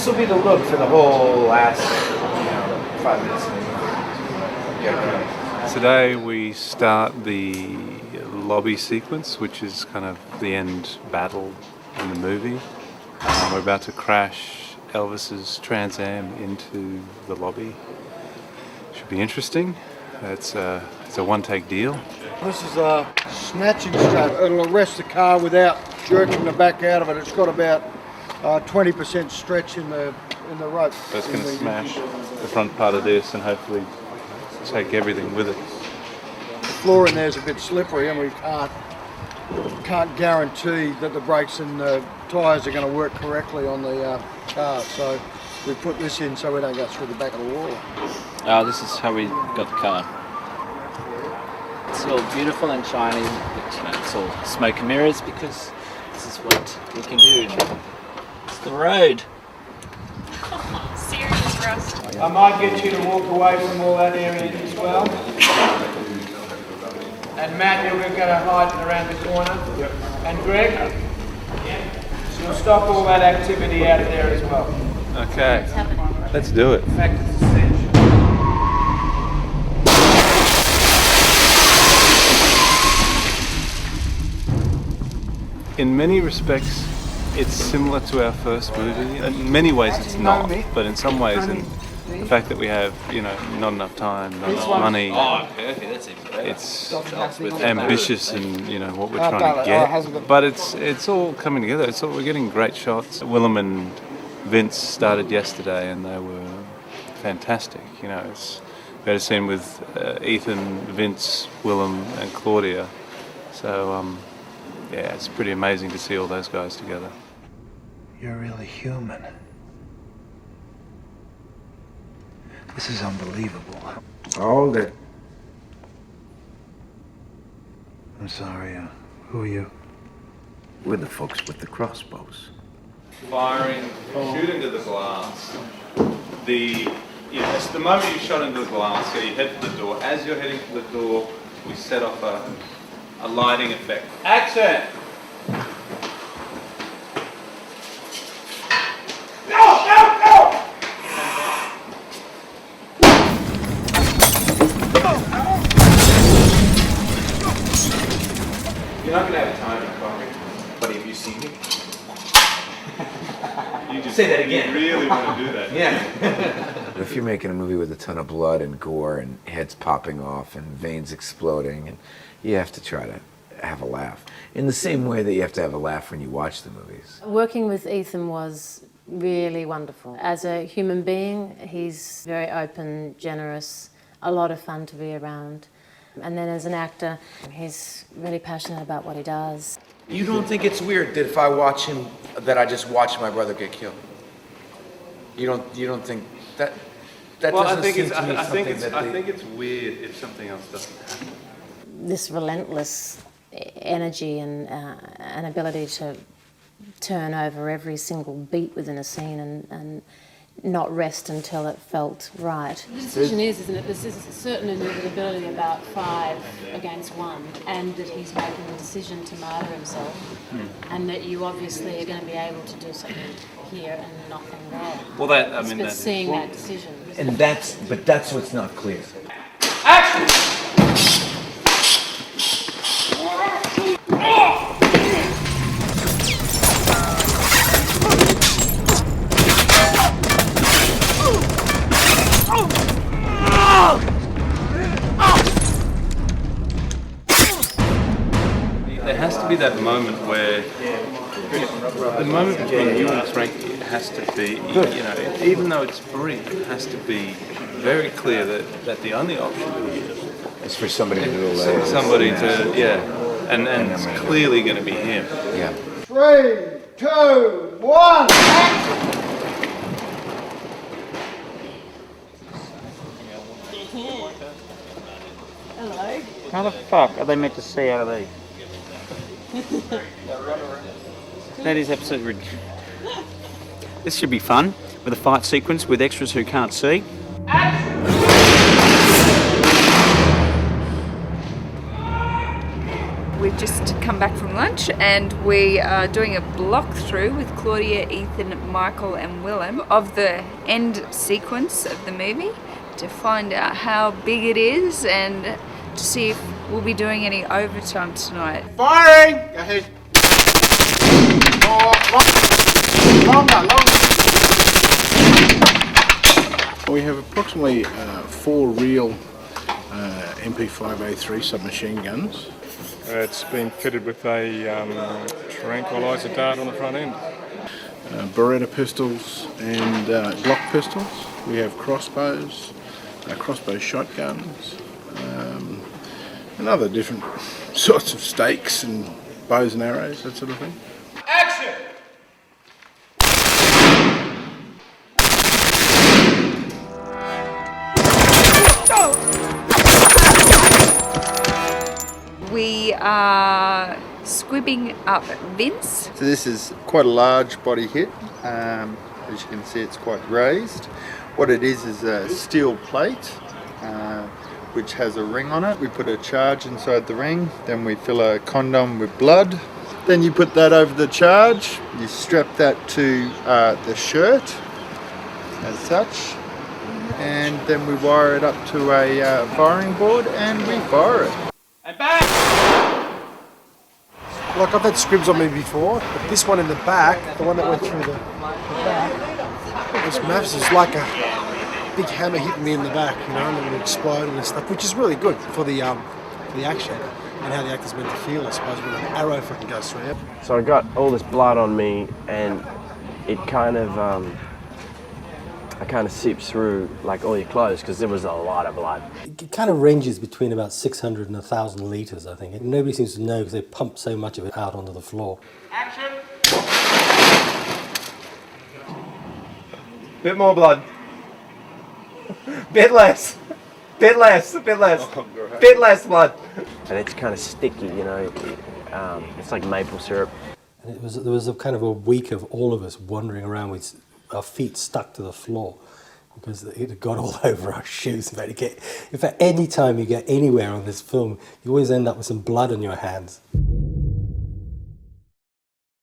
will be the look for the whole last 5 minutes. Today we start the lobby sequence, which is kind of the end battle in the movie. We're about to crash Elvis's Trans Am into the lobby. Should be interesting. It's a one-take deal. This is a snatching strap. It'll arrest the car without jerking the back out of it. It's got about 20% stretch in the rope. So it's going to smash the front part of this and hopefully take everything with it. The floor in there is a bit slippery, and we can't guarantee that the brakes and the tyres are going to work correctly on the car. So we put this in so we don't go through the back of the wall. This is how we got the car. It's all beautiful and shiny, but it's all smoke and mirrors because this is what we can do. It's the road. Serious rust. I might get you to walk away from all that area as well. And Matt, you're going to hide around the corner. Yep. And Greg, so you'll stop all that activity out there as well. Okay, let's do it. In fact, it's essential. In many respects, it's similar to our first movie. In many ways, it's not, but in some ways, in the fact that we have, not enough time, not enough money. It's ambitious in what we're trying to get, but it's all coming together. We're getting great shots. Willem and Vince started yesterday, and they were fantastic. We had a scene with Ethan, Vince, Willem, and Claudia. So. Yeah, it's pretty amazing to see all those guys together. You're really human. This is unbelievable. Hold it. I'm sorry, who are you? We're the folks with the crossbows. Firing, shoot into the glass. It's the moment you shot into the glass, so you head for the door. As you're heading for the door, we set off a lighting effect. Action! No! You're not going to have time to cover. Buddy, have you seen me? You just say that again. You really want to do that. Yeah. If you're making a movie with a ton of blood and gore and heads popping off and veins exploding, and you have to try to have a laugh. In the same way that you have to have a laugh when you watch the movies. Working with Ethan was really wonderful. As a human being, he's very open, generous, a lot of fun to be around. And then as an actor, he's really passionate about what he does. You don't think it's weird that if I watch him, that I just watch my brother get killed? You don't think that? That well, doesn't I think seem it's. to me I think something it's. that I they- think it's weird if something else doesn't happen. This relentless energy and an ability to turn over every single beat within a scene and not rest until it felt right. The decision isn't it? There's a certain inevitability about 5 against 1, and that he's making the decision to martyr himself, and that you obviously are going to be able to do something here and nothing there. Well, that But seeing that decision. And that's what's not clear. Action! There has to be that moment where the moment between you and Frankie has to be, even though it's brief, it has to be very clear that the only option It's for somebody to do is somebody to, and it's clearly going to be him. Yeah. 3, 2, 1, action! Hello. How the fuck are they meant to see out of these? That is absolutely ridiculous. This should be fun, with a fight sequence with extras who can't see. We've just come come back from lunch and we are doing a block through with Claudia, Ethan, Michael and Willem of the end sequence of the movie to find out how big it is and to see if we'll be doing any overtime tonight. Firing! Go ahead. Longer. We have approximately 4 real MP5A3 submachine guns. It's been fitted with a tranquilizer dart on the front end. Beretta pistols and Glock pistols. We have crossbows, crossbow shotguns, and other different sorts of stakes and bows and arrows, that sort of thing. Action! We are squibbing up Vince. So this is quite a large body hit. As you can see, it's quite raised. What it is a steel plate which has a ring on it. We put a charge inside the ring, then we fill a condom with blood. Then you put that over the charge, you strap that to the shirt as such, and then we wire it up to a firing board and we fire it. And back! Like I've had squibs on me before, but this one in the back, the one that went through the back, was massive. It's like a big hammer hitting me in the back, you know, and then it exploded and stuff, which is really good for the action and how the actor's meant to feel, I suppose, when an arrow fucking goes through it. So I got all this blood on me, and it kind of, I kind of seeps through like all your clothes because there was a lot of blood. It kind of ranges between about 600 and 1,000 litres, I think. And nobody seems to know because they pump so much of it out onto the floor. Action! Bit more blood. Bit less. Bit less. Bit less. Bit less blood. And it's kind of sticky, you know. It's like maple syrup. And there was a kind of a week of all of us wandering around with our feet stuck to the floor because it had got all over our shoes. In fact, any time you get anywhere on this film, you always end up with some blood on your hands.